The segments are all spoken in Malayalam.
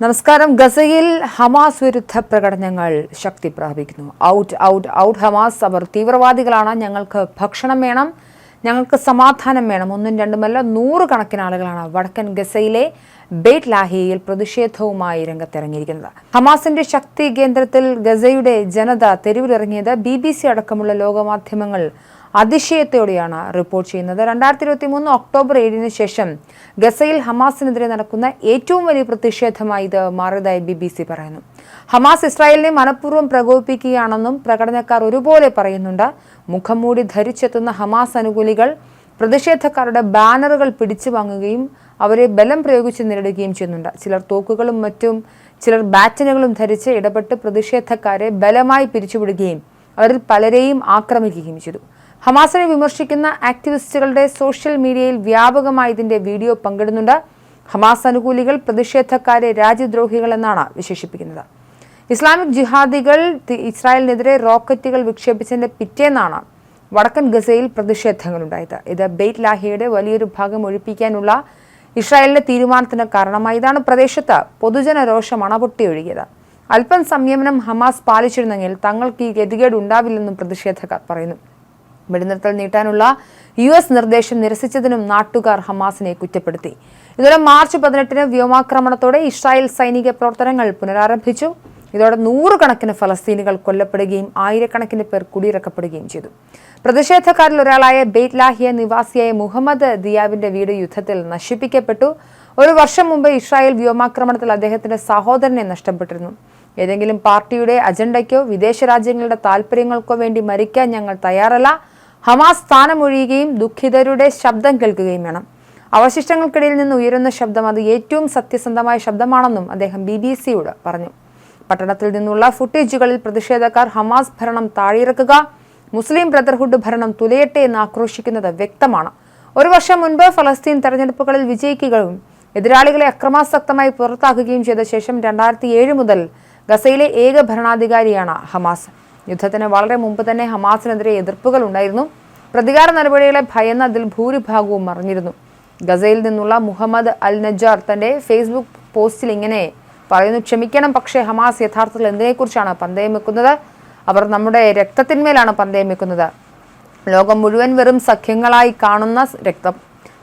നമസ്കാരം. ഗസയിൽ ഹമാസ് വിരുദ്ധ പ്രകടനങ്ങൾ ശക്തി പ്രാപിക്കുന്നു. ഔട്ട് ഔട്ട് ഔട്ട് ഹമാസ്, അവർ തീവ്രവാദികളാണ്, ഞങ്ങൾക്ക് ഭക്ഷണം വേണം, ഞങ്ങൾക്ക് സമാധാനം വേണം. ഒന്നും രണ്ടുമല്ല, നൂറുകണക്കിന് ആളുകളാണ് വടക്കൻ ഗസയിലെ ബെയ്റ്റ് ലാഹിയയിൽ പ്രതിഷേധവുമായി രംഗത്തിറങ്ങിയിരിക്കുന്നത്. ഹമാസിന്റെ ശക്തി കേന്ദ്രത്തിൽ ഗസയുടെ ജനത തെരുവിലിറങ്ങിയത് BBC അടക്കമുള്ള ലോകമാധ്യമങ്ങൾ അതിശയത്തോടെയാണ് റിപ്പോർട്ട് ചെയ്യുന്നത്. 2023 ഒക്ടോബർ 7 ശേഷം ഗസയിൽ ഹമാസിനെതിരെ നടക്കുന്ന ഏറ്റവും വലിയ പ്രതിഷേധമായി ഇത് മാറിയതായി BBC പറയുന്നു. ഹമാസ് ഇസ്രായേലിനെ മനഃപൂർവ്വം പ്രകോപിപ്പിക്കുകയാണെന്നും പ്രകടനക്കാർ ഒരുപോലെ പറയുന്നുണ്ട്. മുഖംമൂടി ധരിച്ചെത്തുന്ന ഹമാസ് അനുകൂലികൾ പ്രതിഷേധക്കാരുടെ ബാനറുകൾ പിടിച്ചു വാങ്ങുകയും അവരെ ബലം പ്രയോഗിച്ച് നേരിടുകയും ചെയ്യുന്നുണ്ട്. ചിലർ തോക്കുകളും മറ്റും ചിലർ ബാറ്റനുകളും ധരിച്ച് ഇടപെട്ട് പ്രതിഷേധക്കാരെ ബലമായി പിരിച്ചുവിടുകയും അവരിൽ പലരെയും ആക്രമിക്കുകയും ചെയ്തു. ഹമാസിനെ വിമർശിക്കുന്ന ആക്ടിവിസ്റ്റുകളുടെ സോഷ്യൽ മീഡിയയിൽ വ്യാപകമായി ഇതിന്റെ വീഡിയോ പങ്കിടുന്നുണ്ട്. ഹമാസ് അനുകൂലികൾ പ്രതിഷേധക്കാരെ രാജ്യദ്രോഹികൾ എന്നാണ് വിശേഷിപ്പിക്കുന്നത്. ഇസ്ലാമിക് ജിഹാദികൾ ഇസ്രായേലിനെതിരെ റോക്കറ്റുകൾ വിക്ഷേപിച്ചതിന്റെ പിറ്റേന്നാണ് വടക്കൻ ഗസയിൽ പ്രതിഷേധങ്ങളുണ്ടായത്. ഇത് ബെയ്റ്റ് ലാഹിയയുടെ വലിയൊരു ഭാഗം ഒഴിപ്പിക്കാനുള്ള ഇസ്രായേലിന്റെ തീരുമാനത്തിന് കാരണമായി. ഇതാണ് പ്രദേശത്ത് പൊതുജന രോഷം അണപൊട്ടിയൊഴുകിയത്. അല്പം സംയമനം ഹമാസ് പാലിച്ചിരുന്നെങ്കിൽ തങ്ങൾക്ക് ഈ ഗതികേട് ഉണ്ടാവില്ലെന്നും പ്രതിഷേധക്കാർ പറയുന്നു. വെടിനിർത്തൽ നീട്ടാനുള്ള US നിർദ്ദേശം നിരസിച്ചതിനും നാട്ടുകാർ ഹമാസിനെ കുറ്റപ്പെടുത്തി. ഇതോടെ മാർച്ച് 18 വ്യോമാക്രമണത്തോടെ ഇസ്രായേൽ സൈനിക പ്രവർത്തനങ്ങൾ പുനരാരംഭിച്ചു. ഇതോടെ നൂറുകണക്കിന് ഫലസ്തീനികൾ കൊല്ലപ്പെടുകയും ആയിരക്കണക്കിന് പേർ കുടിയിറക്കപ്പെടുകയും ചെയ്തു. പ്രതിഷേധക്കാരിൽ ഒരാളായ ബെയ്റ്റ് ലാഹിയ നിവാസിയായ മുഹമ്മദ് ദിയാബിന്റെ വീട് യുദ്ധത്തിൽ നശിപ്പിക്കപ്പെട്ടു. ഒരു വർഷം മുമ്പ് ഇസ്രായേൽ വ്യോമാക്രമണത്തിൽ അദ്ദേഹത്തിന്റെ സഹോദരനെ നഷ്ടപ്പെട്ടിരുന്നു. ഏതെങ്കിലും പാർട്ടിയുടെ അജണ്ടയ്ക്കോ വിദേശ രാജ്യങ്ങളുടെ താൽപര്യങ്ങൾക്കോ വേണ്ടി മരിക്കാൻ ഞങ്ങൾ തയ്യാറല്ല. ഹമാസ് സ്ഥാനമൊഴിയുകയും ദുഃഖിതരുടെ ശബ്ദം കേൾക്കുകയും വേണം. അവശിഷ്ടങ്ങൾക്കിടയിൽ നിന്ന് ഉയരുന്ന ശബ്ദം അത് ഏറ്റവും സത്യസന്ധമായ ശബ്ദമാണെന്നും അദ്ദേഹം BBCയോട് പറഞ്ഞു. പട്ടണത്തിൽ നിന്നുള്ള ഫുട്ടേജുകളിൽ പ്രതിഷേധക്കാർ ഹമാസ് ഭരണം താഴെയിറക്കുക, മുസ്ലിം ബ്രദർഹുഡ് ഭരണം തുലയട്ടെ എന്ന് ആക്രോശിക്കുന്നത് വ്യക്തമാണ്. ഒരു വർഷം മുൻപ് ഫലസ്തീൻ തെരഞ്ഞെടുപ്പുകളിൽ വിജയിക്കുകയും എതിരാളികളെ അക്രമാസക്തമായി പുറത്താക്കുകയും ചെയ്ത ശേഷം 2007 മുതൽ ഗസയിലെ ഏക ഭരണാധികാരിയാണ് ഹമാസ്. യുദ്ധത്തിന് വളരെ മുമ്പ് തന്നെ ഹമാസിനെതിരെ എതിർപ്പുകൾ ഉണ്ടായിരുന്നു. പ്രതികാര നടപടികളെ ഭയന്ന് അതിൽ ഭൂരിഭാഗവും മറിഞ്ഞിരുന്നു. ഗസയിൽ നിന്നുള്ള മുഹമ്മദ് അൽ നജാർ തന്റെ ഫേസ്ബുക്ക് പോസ്റ്റിൽ ഇങ്ങനെ പറയുന്നു: ക്ഷമിക്കണം, പക്ഷേ ഹമാസ് യഥാർത്ഥത്തിൽ എന്തിനെക്കുറിച്ചാണ് പന്തയം വെക്കുന്നത്? അവർ നമ്മുടെ രക്തത്തിന്മേലാണ് പന്തയം വെക്കുന്നത്. ലോകം മുഴുവൻ വെറും സഖ്യങ്ങളായി കാണുന്ന രക്തം.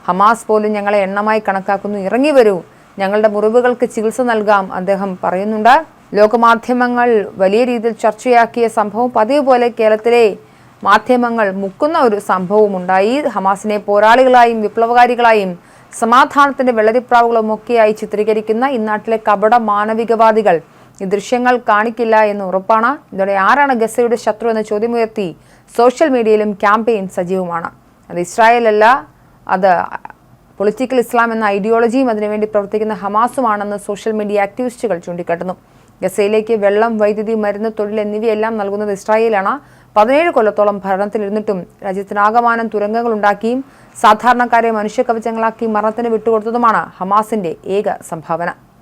ഹമാസ് പോലും ഞങ്ങളെ എണ്ണമായി കണക്കാക്കുന്നു. ഇറങ്ങി വരൂ, ഞങ്ങളുടെ മുറിവുകൾക്ക് ചികിത്സ നൽകാം, അദ്ദേഹം പറയുന്നുണ്ട്. ലോകമാധ്യമങ്ങൾ വലിയ രീതിയിൽ ചർച്ചയാക്കിയ സംഭവം പതിവ് പോലെ കേരളത്തിലെ മാധ്യമങ്ങൾ മുക്കുന്ന ഒരു സംഭവം ഉണ്ടായി. ഹമാസിനെ പോരാളികളായും വിപ്ലവകാരികളായും സമാധാനത്തിന്റെ വെള്ളരിപ്രാവുകളും ഒക്കെയായി ചിത്രീകരിക്കുന്ന ഇന്നാട്ടിലെ കപട മാനവികവാദികൾ ഈ ദൃശ്യങ്ങൾ കാണിക്കില്ല എന്ന് ഉറപ്പാണ്. ഇതോടെ ആരാണ് ഗസയുടെ ശത്രു എന്ന ചോദ്യമുയർത്തി സോഷ്യൽ മീഡിയയിലും ക്യാമ്പയിൻ സജീവമാണ്. അത് ഇസ്രായേൽ അല്ല, അത് പൊളിറ്റിക്കൽ ഇസ്ലാം എന്ന ഐഡിയോളജിയും അതിനുവേണ്ടി പ്രവർത്തിക്കുന്ന ഹമാസുമാണെന്ന് സോഷ്യൽ മീഡിയ ആക്ടിവിസ്റ്റുകൾ ചൂണ്ടിക്കാട്ടുന്നു. ഗസയിലേക്ക് വെള്ളം, വൈദ്യുതി, മരുന്ന്, തൊഴിൽ എന്നിവയെല്ലാം നൽകുന്നത് ഇസ്രായേലാണ്. 17 കൊല്ലത്തോളം ഭരണത്തിലിരുന്നിട്ടും രാജ്യത്തിനാകമാനം തുരങ്കങ്ങൾ ഉണ്ടാക്കിയും സാധാരണക്കാരെ മനുഷ്യകവചങ്ങളാക്കി മരണത്തിന് വിട്ടുകൊടുത്തതുമാണ് ഹമാസിന്റെ ഏക സംഭാവന.